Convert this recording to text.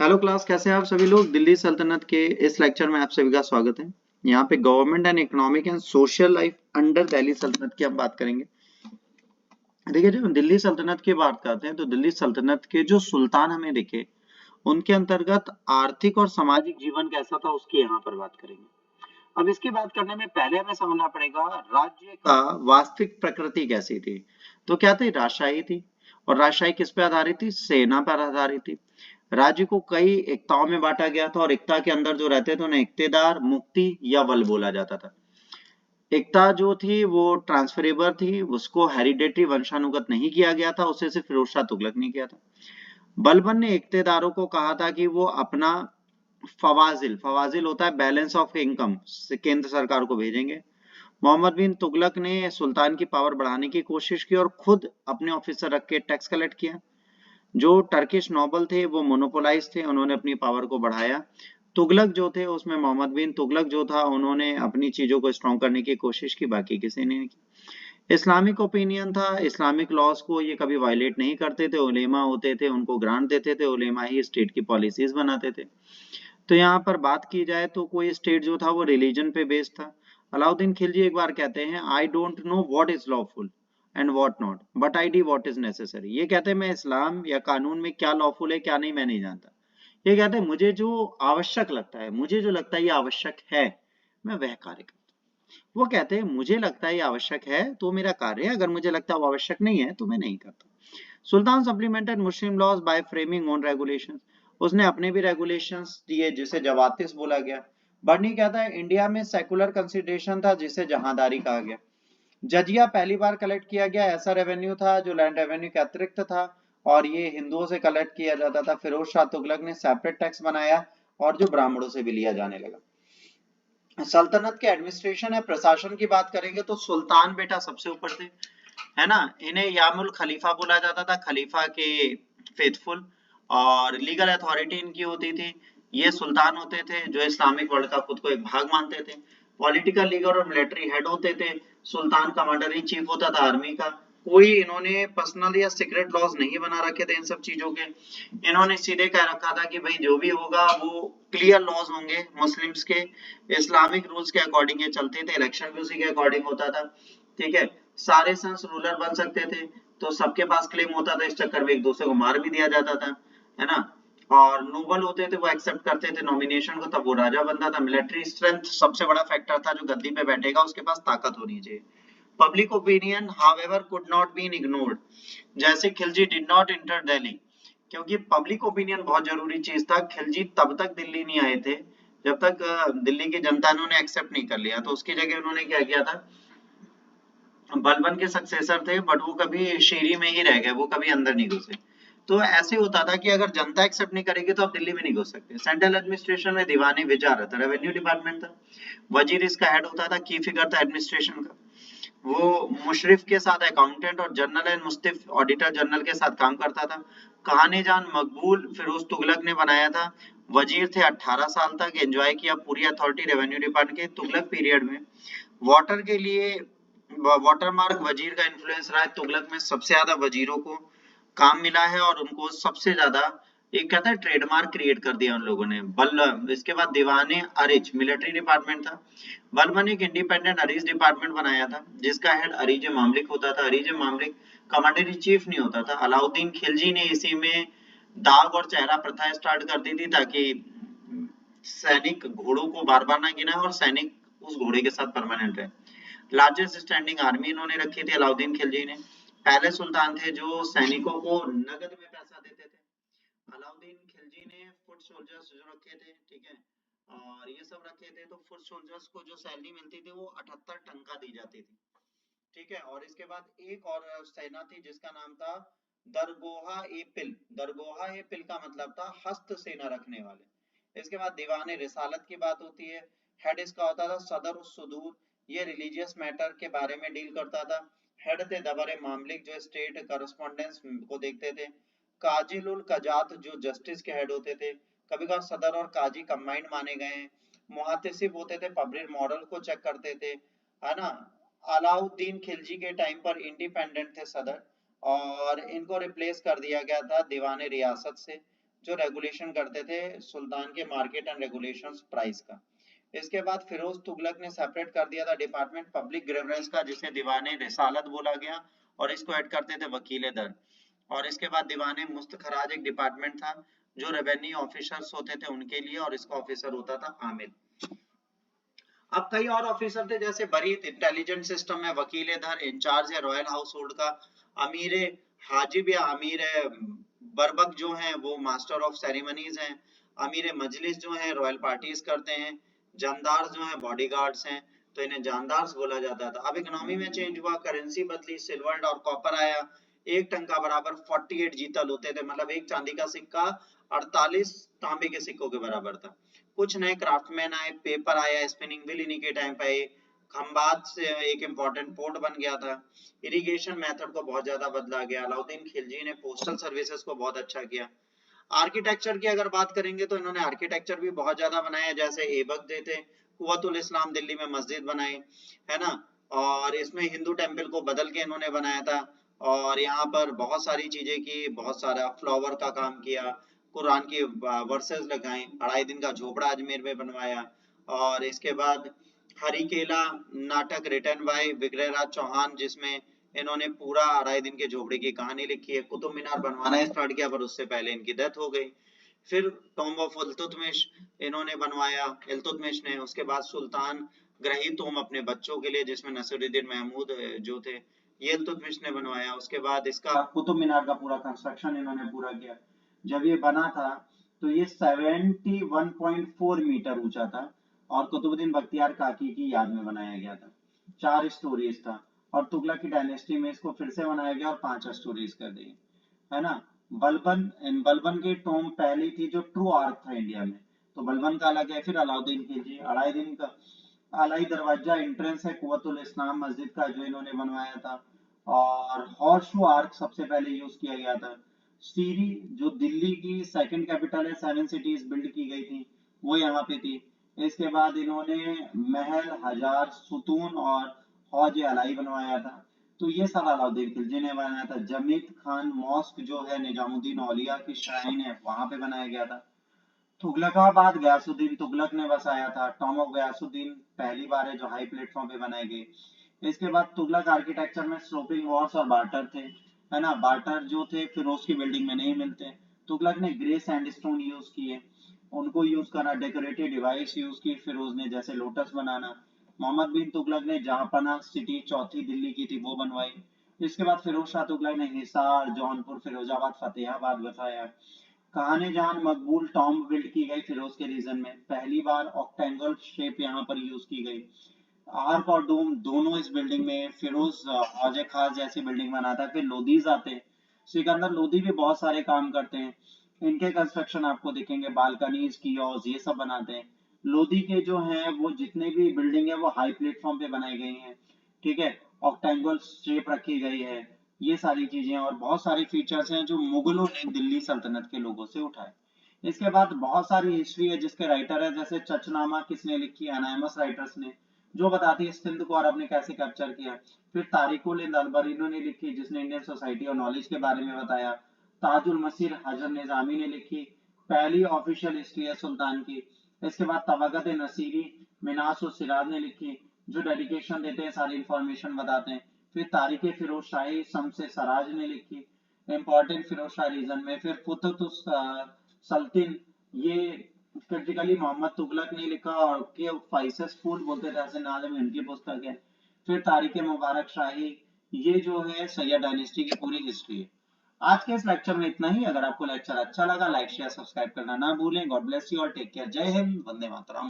Hello class, कैसे हैं आप सभी लोग। दिल्ली सल्तनत के इस लेक्चर में आप सभी का स्वागत है। यहाँ पे government and economic and social life under Delhi सल्तनत की हम बात करेंगे। देखिए, जब हम दिल्ली सल्तनत की बात करते हैं तो दिल्ली सल्तनत के जो सुल्तान हमें दिखे, उनके अंतर्गत आर्थिक और सामाजिक जीवन कैसा था उसकी यहाँ पर बात करेंगे। अब इसकी बात करने में पहले हमें समझना पड़ेगा राज्य का वास्तविक प्रकृति कैसी थी। तो क्या थी? राजशाही थी। और राजशाही किस पे आधारित थी? सेना पर आधारित थी। राज्य को कई एकताओं में बांटा गया था और एकता के अंदर जो रहते थे उन्हें इक्तेदार, मुक्ति या बल बोला जाता था। एकता जो थी वो ट्रांसफरेबल थी, उसको हेरिडेटरी वंशानुगत नहीं किया गया था, उसे सिर्फ फिरोज शाह तुगलक ने किया था। बलबन ने इक्तेदारों को कहा था कि वो अपना फवाजिल फवाजिल होता है बैलेंस ऑफ इनकम, केंद्र सरकार को भेजेंगे। मोहम्मद बिन तुगलक ने सुल्तान की पावर बढ़ाने की कोशिश की और खुद अपने ऑफिसर रख के टैक्स कलेक्ट किया। जो टर्किश नोबल थे वो मोनोपोलाइज थे, उन्होंने अपनी पावर को बढ़ाया। तुगलक जो थे उसमें मोहम्मद बिन तुगलक जो था उन्होंने अपनी चीजों को स्ट्रॉन्ग करने की कोशिश की, बाकी किसी ने नहीं की। इस्लामिक ओपिनियन था, इस्लामिक लॉज को ये कभी वायलेट नहीं करते थे। उलेमा होते थे उनको ग्रांट देते थे, उलेमा ही स्टेट की पॉलिसीज बनाते थे। तो यहाँ पर बात की जाए तो कोई स्टेट जो था वो रिलीजन पे बेस्ड था। अलाउद्दीन खिलजी एक बार कहते हैं, I don't know what is lawful and what not but I D what is necessary. ये कहते हैं मैं इस्लाम या कानून में क्या लॉफुल है क्या नहीं मैं नहीं जानता। ये कहते हैं मुझे जो आवश्यक लगता है, मुझे जो लगता है ये आवश्यक है, मैं वह कार्य करता हूँ। वो कहते हैं मुझे लगता है ये आवश्यक है तो मेरा कार्य है, अगर मुझे लगता है वो आवश्यक नहीं है तो मैं नहीं करता। Sultan supplemented Muslim laws by framing own regulations. उसने अपने भी रेगुलेशंस दिए जिसे जवातिस बोला गया। बर्नी कहता है इंडिया में सेकुलर कंसिडरेशन था जिसे जहांदारी कहा गया। जजिया पहली बार कलेक्ट किया गया, ऐसा रेवेन्यू था जो लैंड रेवेन्यू के अतिरिक्त था और ये हिंदुओं से कलेक्ट किया जाता था। फिरोज शाह तुगलक ने सेपरेट टैक्स बनाया और जो ब्राह्मणों से भी लिया जाने लगा। सल्तनत के एडमिनिस्ट्रेशन है, प्रशासन की बात करेंगे तो सुल्तान बेटा सबसे ऊपर थे, है ना। इन्हें यामुल खलीफा बोला जाता था, खलीफा के फेथफुल। और लीगल अथॉरिटी इनकी होती थी। ये सुल्तान होते थे जो इस्लामिक वर्ल्ड का खुद को एक भाग मानते थे। पॉलिटिकल, लीगल और मिलिट्री हेड होते थे। सुल्तान कमांडर इन चीफ होता था आर्मी का। कोई इन्होंने पर्सनल या सीक्रेट लॉज नहीं बना रखे थे इन सब चीजों के। इन्होंने सीधे कह रखा था कि भाई जो भी होगा वो क्लियर लॉज होंगे मुस्लिम्स के, इस्लामिक रूल्स के अकॉर्डिंग ये चलते थे, इलेक्शन भी उसी के अकॉर्डिंग होता था। ठीक है, सारे सन्स रूलर बन सकते थे तो सबके पास क्लेम होता था, इस चक्कर में एक दूसरे को मार भी दिया जाता था, है ना। और नोबल होते थे वो एक्सेप्ट करते थे नॉमिनेशन को, तब वो राजा बनता था। मिलिट्री स्ट्रेंथ सबसे बड़ा फैक्टर था, जो गद्दी पे बैठेगा उसके पास ताकत होनी चाहिए। Public opinion however could not been ignored. जैसे Khilji did not enter Delhi, क्योंकि पब्लिक ओपिनियन बहुत जरूरी चीज था। खिलजी तब तक दिल्ली नहीं आए थे जब तक दिल्ली की जनता ने उन्हें एक्सेप्ट नहीं कर लिया, तो उसकी जगह उन्होंने क्या किया था, बलबन के सक्सेसर थे बट वो कभी शीरी में ही रह गए, वो कभी अंदर नहीं घुसे। तो ऐसे होता था कि अगर जनता एक्सेप्ट नहीं करेगी तो आप दिल्ली में नहीं घुस सकते। सेंट्रल एडमिनिस्ट्रेशन में दीवानी वजारत रेवेन्यू डिपार्टमेंट था। वजीर इसका हेड होता था, की फिगर था एडमिनिस्ट्रेशन का। वो मुशरिफ के साथ अकाउंटेंट और जनरल एंड मुस्तिफ ऑडिटर जनरल के साथ काम करता था। कहानी जान मकबूल फिरोज तुगलक ने बनाया था। वजीर थे 18 साल तक, एंजॉय किया पूरी अथॉरिटी रेवेन्यू डिपार्टमेंट के तुगलक पीरियड में। वाटर के लिए वाटरमार्क वजीर का इन्फ्लुएंस रहा है। तुगलक में सबसे ज्यादा वजीरों को काम मिला है और उनको सबसे ज्यादा एक कहता है ट्रेडमार्क क्रिएट कर दिया उन लोगों ने। बल इसके बाद दीवाने अरिज मिलिट्री डिपार्टमेंट था। बलबन एक इंडिपेंडेंट अरीज डिपार्टमेंट बनाया था जिसका हेड अरीज मामलिक होता था। अरीज मामलिक कमांडर इन चीफ नहीं होता था। अलाउद्दीन खिलजी ने इसी में दाग और चेहरा प्रथा स्टार्ट कर दी थी ताकि सैनिक घोड़ों को बार बार ना गिना और सैनिक उस घोड़े के साथ परमानेंट रहे। लार्जेस्ट स्टैंडिंग आर्मी इन्होंने रखी थी अलाउद्दीन खिलजी ने। पहले सुल्तान थे जो सैनिकों को नगद में पैसा देते थे। अलाउद्दीन खिलजी ने फुट सोल्जर्स जो रखे थे, ठीक है, और ये सब रखे थे। तो फुट सोल्जर्स को जो सैलरी मिलती थी वो 78 टंका दी जाती थी, ठीक है। और इसके बाद एक और सेना थी जिसका नाम था दरगोहा ए पिल। दरगोहा ए पिल का मतलब था हस्त सेना रखने वाले। इसके बाद दीवाने रिसालत की बात होती है। हेड इसका होता था सदर उस सुदूर, ये रिलीजियस मैटर के बारे में डील करता था। हेड थे दबरे मामलिक जो स्टेट करस्पॉन्डेंस को देखते थे। काजिलुल कजात जो जस्टिस के हेड होते थे। कभी कभार सदर और काजी कंबाइंड माने गए हैं। मुहातिसिब होते थे, पब्लिक मॉडल को चेक करते थे, है ना। अलाउद्दीन खिलजी के टाइम पर इंडिपेंडेंट थे सदर, और इनको रिप्लेस कर दिया गया था दीवाने रियासत से। जो रेगुलेशन करते थे सुल्तान के मार्केट एंड रेगुलेशंस प्राइस का। इसके बाद फिरोज तुगलक ने सेपरेट कर दिया था डिपार्टमेंट पब्लिक ग्रीवेंस का, जिसे दीवाने रिसालत बोला गया, और इसको ऐड करते थे वकील दर। और इसके बाद दीवाने मुस्तखराज एक डिपार्टमेंट था जो रेवेन्यू ऑफिसर्स होते थे उनके लिए, और इसका ऑफिसर होता था आमिर। अब कई और ऑफिसर थे जैसे बरीत इंटेलिजेंस सिस्टम में वकील दर, इंचार्ज है रॉयल हाउस होल्ड का, अमीर हाजिब या अमीर बरबक जो है वो मास्टर ऑफ सेरेमनीज हैं, अमीर मजलिस जो है रॉयल पार्टीज करते हैं, जानदार जो है बॉडीगार्ड्स हैं, तो इन्हें जानदार्स बोला जाता था। अब इकोनॉमी में चेंज हुआ, करेंसी बदली, सिल्वर और कॉपर आया। एक टंका बराबर 48 जीतल होते थे, मतलब एक चांदी का सिक्का 48 तांबे के सिक्कों के बराबर था। कुछ नए क्राफ्टमैन आए, पेपर आया, स्पिनिंग व्हील इन्हीं के टाइम पे आए, खंबात से एक इम्पोर्टेंट पोर्ट बन गया था, इरिगेशन मेथड को बहुत ज्यादा बदला गया, अलाउद्दीन खिलजी ने पोस्टल सर्विसेज को बहुत अच्छा किया। आर्किटेक्चर की अगर बात करेंगे तो इन्होंने आर्किटेक्चर भी बहुत ज्यादा बनाया, जैसे ऐबक दे थे, कुव्वतुल इस्लाम दिल्ली में मस्जिद बनाई है ना, और इसमें हिंदू टेम्पल को बदल के इन्होंने बनाया था, और यहाँ पर बहुत सारी चीजें की, बहुत सारा फ्लावर का काम किया, कुरान की वर्सेस लगाई, 2.5 दिन का झोपड़ा अजमेर में बनवाया। और इसके बाद हरिकेला नाटक रिटन बाय विग्रहराज चौहान, जिसमें इन्होंने पूरा 2.5 दिन के झोपड़े की कहानी लिखी है। कुतुब मीनार बनवाना स्टार्ट किया पर उससे पहले इनकी डेथ हो गई। फिर टॉम्ब ऑफ इल्तुतमिश इन्होंने बनवाया, इल्तुतमिश ने। उसके बाद सुल्तान ग्रही तोम अपने बच्चों के लिए, जिसमें नसीरुद्दीन महमूद जो थे, ये इल्तुतमिश ने बनवाया। उसके बाद इसका कुतुब मीनार का पूरा कंस्ट्रक्शन इन्होंने पूरा किया। जब ये बना था तो ये 71.4 मीटर ऊंचा था, और कुतुबुद्दीन बख्तियार काकी की याद में बनाया गया था। 4 स्टोरीज था, और तुगलक की डायनेस्टी में इसको फिर से बनाया गया और 5 स्टोरीज कर दी, है ना। बलबन की टॉम पहली थी जो ट्रू आर्क था इंडिया में, तो बलबन का अलग है। फिर अलाउद्दीन खिलजी 2.5 दिन का अलाई दरवाजा एंट्रेंस है कुव्वतुल इस्लाम मस्जिद का, जो इन्होंने बनवाया था। और हॉर्सशू आर्क सबसे पहले यूज किया गया था। सीरी जो दिल्ली की सेकंड कैपिटल है, 7 सिटीज बिल्ड की गई थी, वो यहाँ पे थी। इसके बाद इन्होंने महल, हजार, सुतून और हौज अलाई बनवाया था, तो ये सारा अलाउद्दीन खिलजी ने बनाया था। जमीत खान मॉस्क जो है निजामुद्दीन औलिया की श्राइन है, वहां पे बनाया गया था। तुगलकाबाद गयासुद्दीन तुगलक ने बसाया था। टॉम ऑफ गयासुद्दीन पहली बार है जो हाई प्लेटफॉर्म पे बनाई गई। इसके बाद तुगलक आर्किटेक्चर में स्लोपिंग वॉल्स और बार्टर थे, है ना। बार्टर जो थे फिरोज की बिल्डिंग में नहीं मिलते। तुगलक ने ग्रे सैंडस्टोन यूज किए, उनको यूज करा। डेकोरेटिव डिवाइस यूज की फिरोज ने, जैसे लोटस बनाना। मोहम्मद बिन तुगलक ने जहांपना सिटी चौथी दिल्ली की थी वो बनवाई। इसके बाद फिरोज शाह तुगलक ने हिसार, जौनपुर, फिरोजाबाद, फतेहाबाद बसाया। कहानी जहां मकबूल टॉम्ब बिल्ड की गई फिरोज के रीजन में, पहली बार ऑक्टेंगल शेप यहाँ पर यूज की गई। आर्क और डोम दोनों इस बिल्डिंग में। फिरोज हौजे खास जैसी बिल्डिंग बनाता है। फिर लोधीज आते हैं, सिकंदर लोधी भी बहुत सारे काम करते हैं, इनके कंस्ट्रक्शन आपको दिखेंगे, बालकनीज की और ये सब बनाते हैं। लोधी के जो हैं वो जितने भी बिल्डिंग है वो हाई प्लेटफॉर्म पे बनाई गई हैं, ठीक है, ऑक्टेंगल शेप रखी गई है, ये सारी चीजें और बहुत सारी फीचर्स हैं जो मुगलों ने दिल्ली सल्तनत के लोगों से उठाए। इसके बाद बहुत सारी हिस्ट्री है जिसके राइटर है, जैसे चचनामा किसने लिखी, अनायमस राइटर्स ने, जो बताती है सिंध को अरब ने कैसे कैप्चर किया। फिर तारिकुल अलबरीनो ने लिखी, जिसने इंडियन सोसाइटी और नॉलेज के बारे में बताया। ताजुल मसीर हजर निजामी ने लिखी, पहली ऑफिशियल हिस्ट्री है सुल्तान की। इसके बाद तबकत नसीरी मिनास और सिराज ने लिखी, जो डेडिकेशन देते हैं, सारी इंफॉर्मेशन बताते हैं। फिर तारीख फिरोज शाही शमसे सराज ने लिखी, इंपॉर्टेंट फिरोज शाह रीजन में। फिर फुतुत सल्तिन, ये क्रिटिकली मोहम्मद तुगलक ने लिखा, और के फाइसस फूल बोलते थे, ऐसे नाम में उनकी पुस्तक है। फिर तारीख मुबारक शाही, ये जो है सैयद डायनेस्टी की पूरी हिस्ट्री है। आज के इस लेक्चर में इतना ही। अगर आपको लेक्चर अच्छा लगा, लाइक शेयर सब्सक्राइब करना ना भूलें। गॉड ब्लेस यू और टेक केयर। जय हिंद, वंदे मातरम।